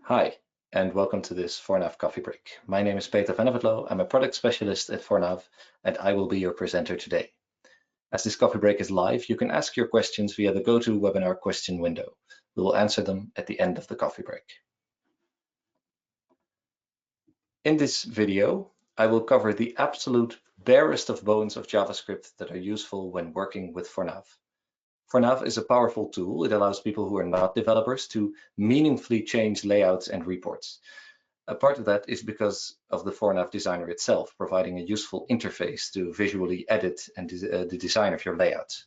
Hi, and welcome to this ForNAV coffee break. My name is Peter van Evertlo. I'm a product specialist at ForNAV, and I will be your presenter today. As this coffee break is live, you can ask your questions via the GoToWebinar question window. We will answer them at the end of the coffee break. In this video, I will cover the absolute barest of bones of JavaScript that are useful when working with ForNAV. ForNAV is a powerful tool. It allows people who are not developers to meaningfully change layouts and reports. A part of that is because of the ForNAV Designer itself, providing a useful interface to visually edit and the design of your layouts.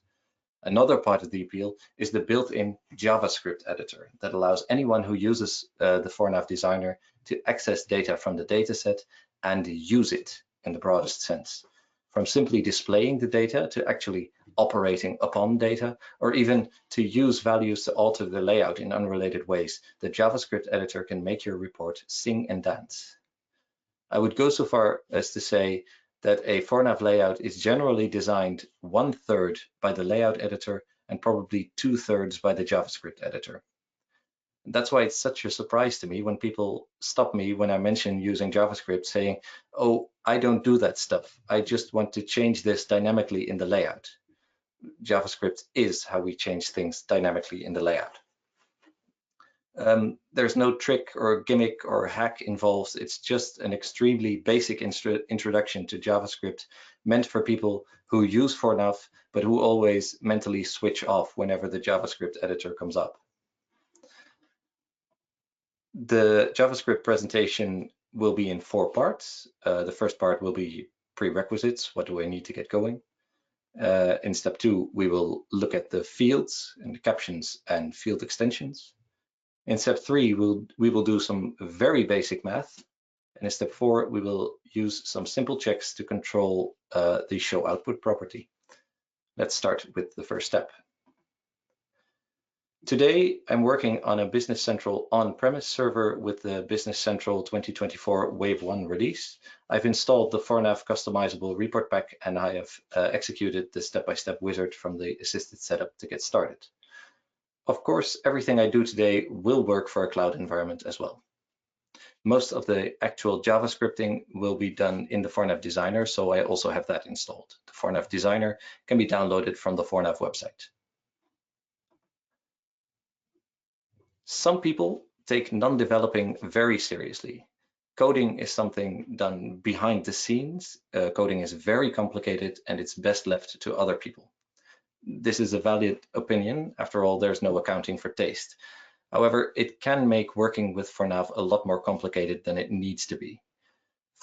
Another part of the appeal is the built-in JavaScript editor that allows anyone who uses the ForNAV Designer to access data from the dataset and use it in the broadest sense. From simply displaying the data to actually operating upon data, or even to use values to alter the layout in unrelated ways, the JavaScript editor can make your report sing and dance. I would go so far as to say that a ForNAV layout is generally designed 1/3 by the layout editor and probably 2/3 by the JavaScript editor. That's why it's such a surprise to me when people stop me when I mention using JavaScript, saying, oh, I don't do that stuff. I just want to change this dynamically in the layout. JavaScript is how we change things dynamically in the layout. There's no trick or gimmick or hack involved. It's just an extremely basic introduction to JavaScript meant for people who use ForNAV, but who always mentally switch off whenever the JavaScript editor comes up. The JavaScript presentation will be in 4 parts. The first part will be prerequisites. What do I need to get going? In step 2, we will look at the fields and the captions and field extensions. In step 3, we will do some very basic math. And in step 4, we will use some simple checks to control the show output property. Let's start with the first step. Today, I'm working on a Business Central on-premise server with the Business Central 2024 Wave 1 release. I've installed the ForNAV customizable report pack, and I have executed the step-by-step wizard from the assisted setup to get started. Of course, everything I do today will work for a cloud environment as well. Most of the actual JavaScripting will be done in the ForNAV Designer, so I also have that installed. The ForNAV Designer can be downloaded from the ForNAV website. Some people take non-developing very seriously. Coding is something done behind the scenes. Coding is very complicated and it's best left to other people. This is a valid opinion. After all, there's no accounting for taste. However, it can make working with ForNAV a lot more complicated than it needs to be.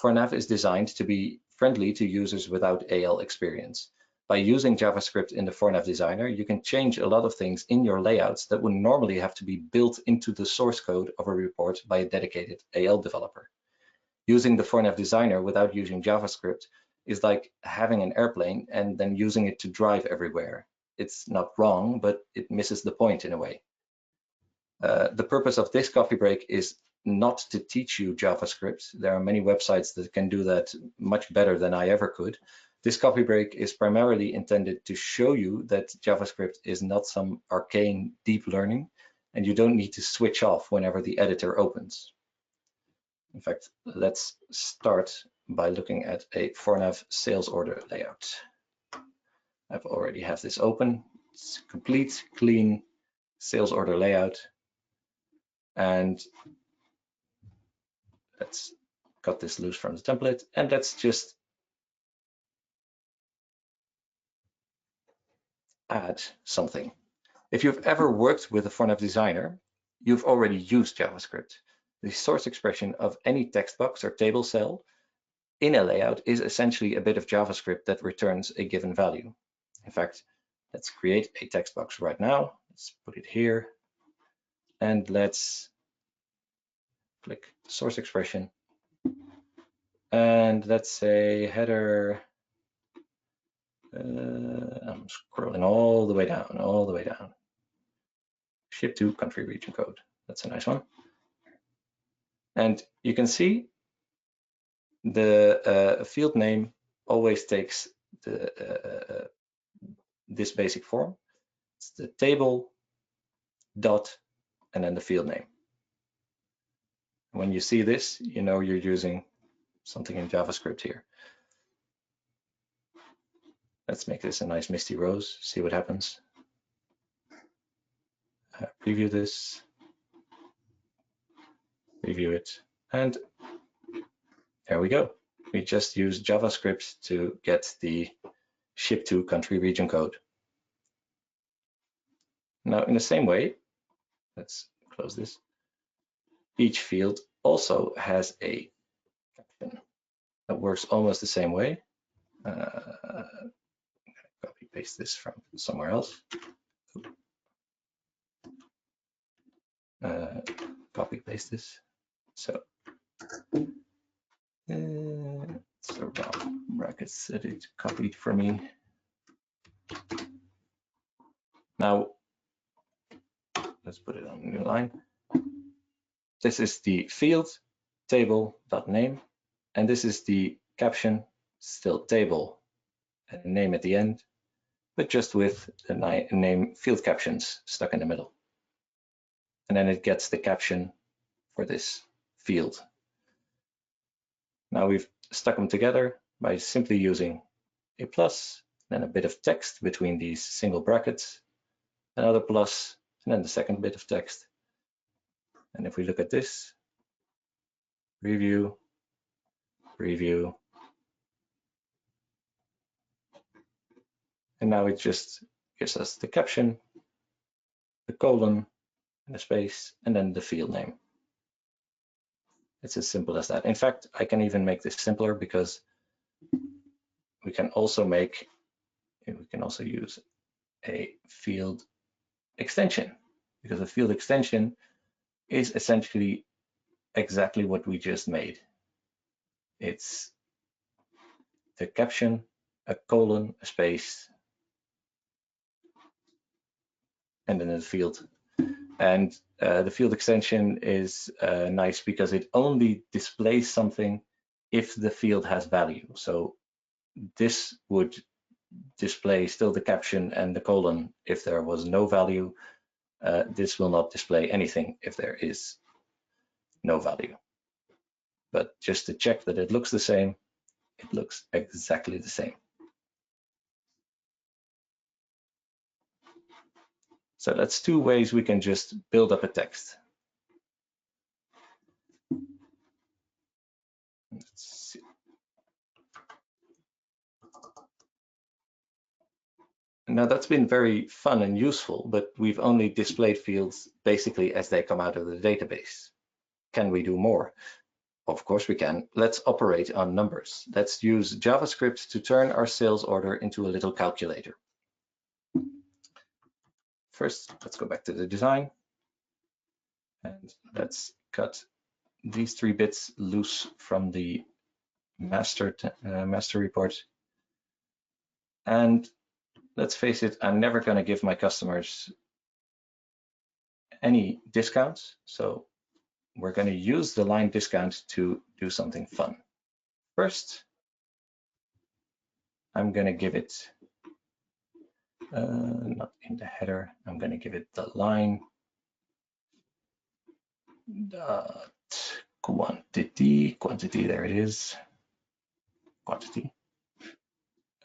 ForNAV is designed to be friendly to users without AL experience. By using JavaScript in the ForNAV Designer, you can change a lot of things in your layouts that would normally have to be built into the source code of a report by a dedicated AL developer. Using the ForNAV Designer without using JavaScript is like having an airplane and then using it to drive everywhere. It's not wrong, but it misses the point in a way. The purpose of this coffee break is not to teach you JavaScript. There are many websites that can do that much better than I ever could. This coffee break is primarily intended to show you that JavaScript is not some arcane deep learning, and you don't need to switch off whenever the editor opens. In fact, let's start by looking at a ForNAV sales order layout. I've already have this open. It's a complete, clean sales order layout. And let's cut this loose from the template, and let's just add something. If you've ever worked with a ForNAV Designer, you've already used JavaScript. The source expression of any text box or table cell in a layout is essentially a bit of JavaScript that returns a given value. In fact, let's create a text box right now. Let's put it here, and let's click source expression. And let's say header. I'm scrolling all the way down. Ship to country region code. That's a nice one. And you can see the field name always takes this basic form. It's the table dot and then the field name. When you see this, you know you're using something in JavaScript here. Let's make this a nice misty rose, see what happens. Preview this, review it, and there we go. We just use JavaScript to get the ship to country region code. Now, in the same way, let's close this. Each field also has a caption that works almost the same way. Copy paste this from somewhere else. Copy paste this. So it's around brackets that it copied for me. Now let's put it on a new line. This is the field table.name, and this is the caption, still table and name at the end, but just with the name field captions stuck in the middle. And then it gets the caption for this field. Now we've stuck them together by simply using a plus, then a bit of text between these single brackets, another plus, and then the second bit of text. And if we look at this, preview, preview, and now it just gives us the caption, the colon, and the space, and then the field name. It's as simple as that. In fact, I can even make this simpler because we can also use a field extension, because a field extension is essentially exactly what we just made. It's the caption, a colon, a space, and then a field. And the field extension is nice because it only displays something if the field has value. So this would display still the caption and the colon if there was no value. This will not display anything if there is no value. But just to check that it looks the same, it looks exactly the same. So that's two ways we can just build up a text. Let's see. Now that's been very fun and useful, but we've only displayed fields basically as they come out of the database. Can we do more? Of course we can. Let's operate on numbers. Let's use JavaScript to turn our sales order into a little calculator. First, let's go back to the design and let's cut these 3 bits loose from the master report. And let's face it, I'm never going to give my customers any discounts. So we're going to use the line discount to do something fun. First, I'm going to give it, not in the header, I'm going to give it the line dot quantity, there it is, quantity.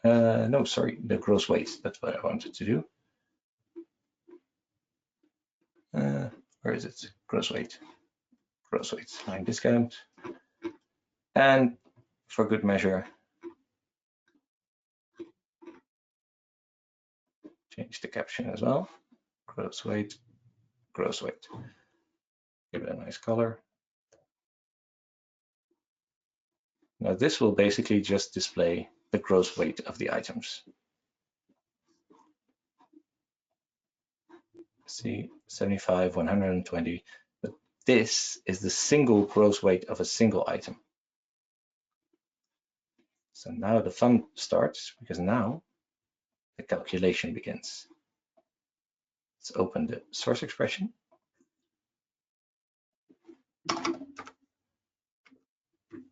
No, sorry, the gross weight, that's what I wanted to do. Where is it? Gross weight, line discount. And for good measure, change the caption as well. Gross weight, gross weight. Give it a nice color. Now this will basically just display the gross weight of the items. See, 75, 120, but this is the single gross weight of a single item. So now the fun starts, because now the calculation begins. Let's open the source expression.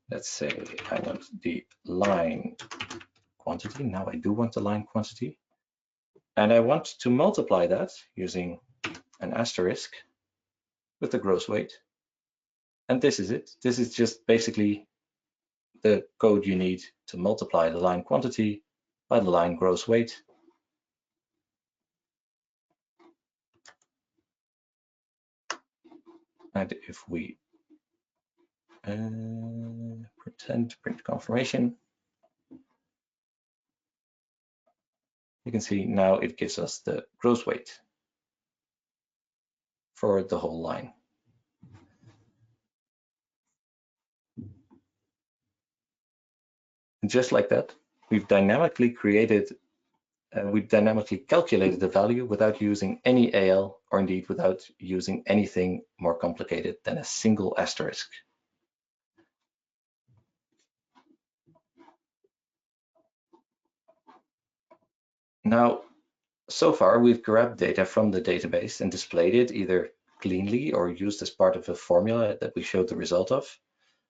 Let's say I want the line quantity. Now I do want the line quantity. And I want to multiply that using an asterisk with the gross weight. And this is it. This is just basically the code you need to multiply the line quantity by the line gross weight. And if we pretend print confirmation, you can see now it gives us the gross weight for the whole line. And just like that, we've dynamically calculated the value without using any AL, or indeed without using anything more complicated than a single asterisk. Now, so far we've grabbed data from the database and displayed it either cleanly or used as part of a formula that we showed the result of.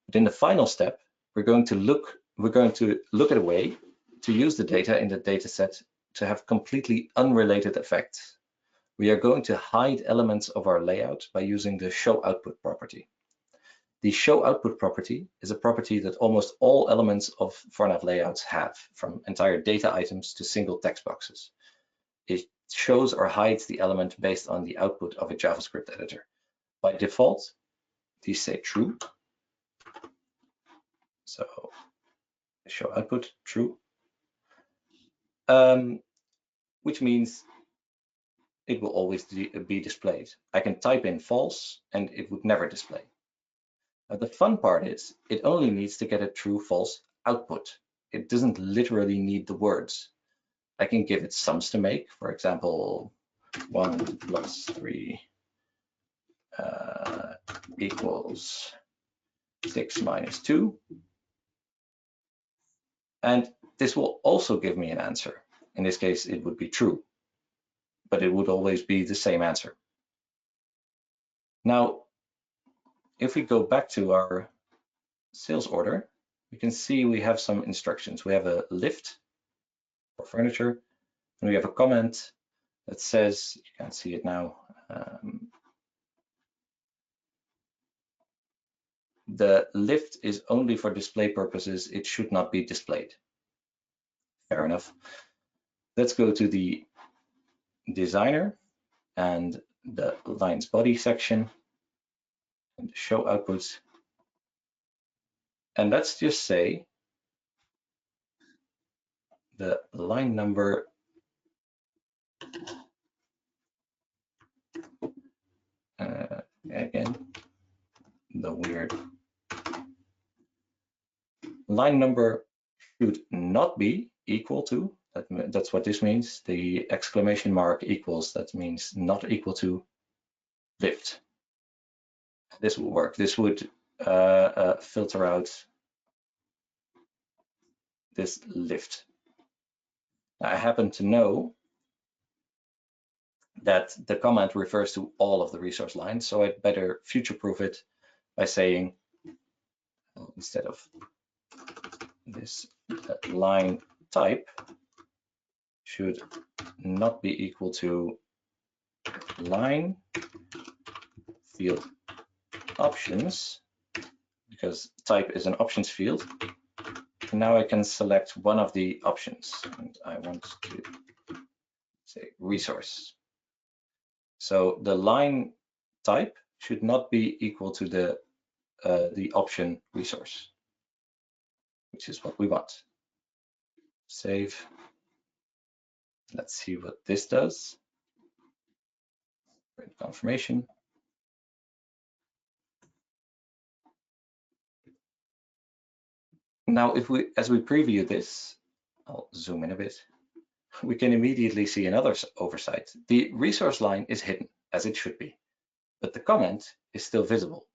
But in the final step, we're going to look at a way to use the data in the dataset to have completely unrelated effects. We are going to hide elements of our layout by using the show output property. The show output property is a property that almost all elements of ForNAV layouts have, from entire data items to single text boxes. It shows or hides the element based on the output of a JavaScript editor. By default, these say true. So show output true, which means it will always be displayed. I can type in false and it would never display. Now, the fun part is it only needs to get a true false output. It doesn't literally need the words. I can give it sums to make, for example, 1 plus 3 equals 6 minus 2. And this will also give me an answer. In this case, it would be true, but it would always be the same answer. Now, if we go back to our sales order, we can see we have some instructions. We have a lift for furniture, and we have a comment that says, you can't see it now, the lift is only for display purposes. It should not be displayed. Fair enough. Let's go to the designer and the lines body section and show outputs. And let's just say the line number again, the weird line number should not be equal to, that's what this means. The exclamation mark equals, that means not equal to lift. This will work. This would filter out this lift. I happen to know that the comment refers to all of the resource lines, so I'd better future-proof it by saying, instead of this, line type should not be equal to line field options, because type is an options field. And now I can select one of the options, and I want to say resource. So the line type should not be equal to the option resource, which is what we want. Save. Let's see what this does. Print confirmation. Now, as we preview this, I'll zoom in a bit, we can immediately see another oversight. The resource line is hidden, as it should be, but the comment is still visible.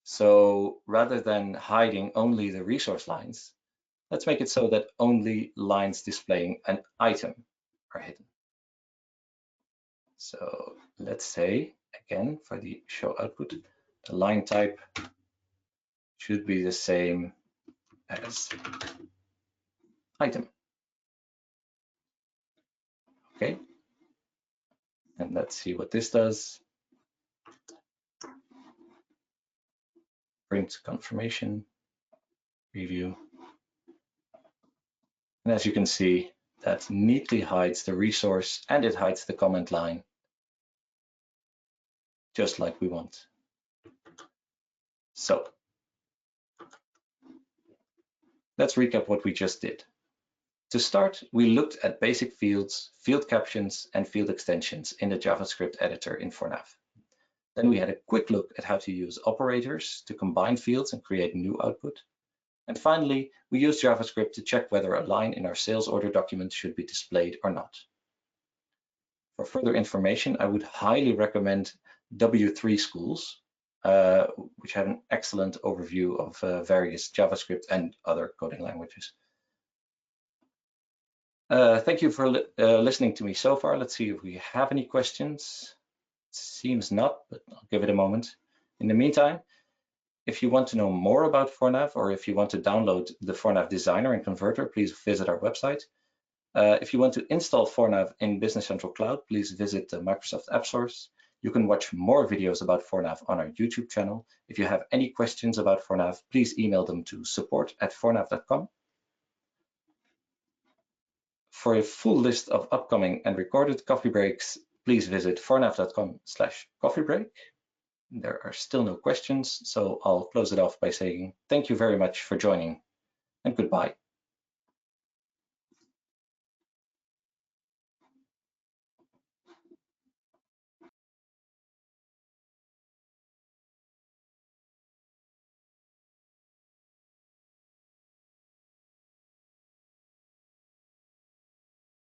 So rather than hiding only the resource lines, let's make it so that only lines displaying an item are hidden. So let's say, again, for the show output, the line type should be the same as item. Okay, and let's see what this does. print confirmation, review. And as you can see, that neatly hides the resource and it hides the comment line, just like we want. So let's recap what we just did. To start, we looked at basic fields, field captions, and field extensions in the JavaScript editor in ForNAV. Then we had a quick look at how to use operators to combine fields and create new output. And finally, we used JavaScript to check whether a line in our sales order document should be displayed or not. For further information, I would highly recommend W3 Schools, which have an excellent overview of various JavaScript and other coding languages. Thank you for listening to me so far. Let's see if we have any questions. Seems not, but I'll give it a moment. In the meantime, if you want to know more about ForNAV or if you want to download the ForNAV Designer and Converter, please visit our website. If you want to install ForNAV in Business Central Cloud, please visit the Microsoft App Stores. You can watch more videos about ForNAV on our YouTube channel. If you have any questions about ForNAV, please email them to support@fornav.com. For a full list of upcoming and recorded coffee breaks, please visit fornav.com/coffeebreak. There are still no questions, so I'll close it off by saying thank you very much for joining and goodbye.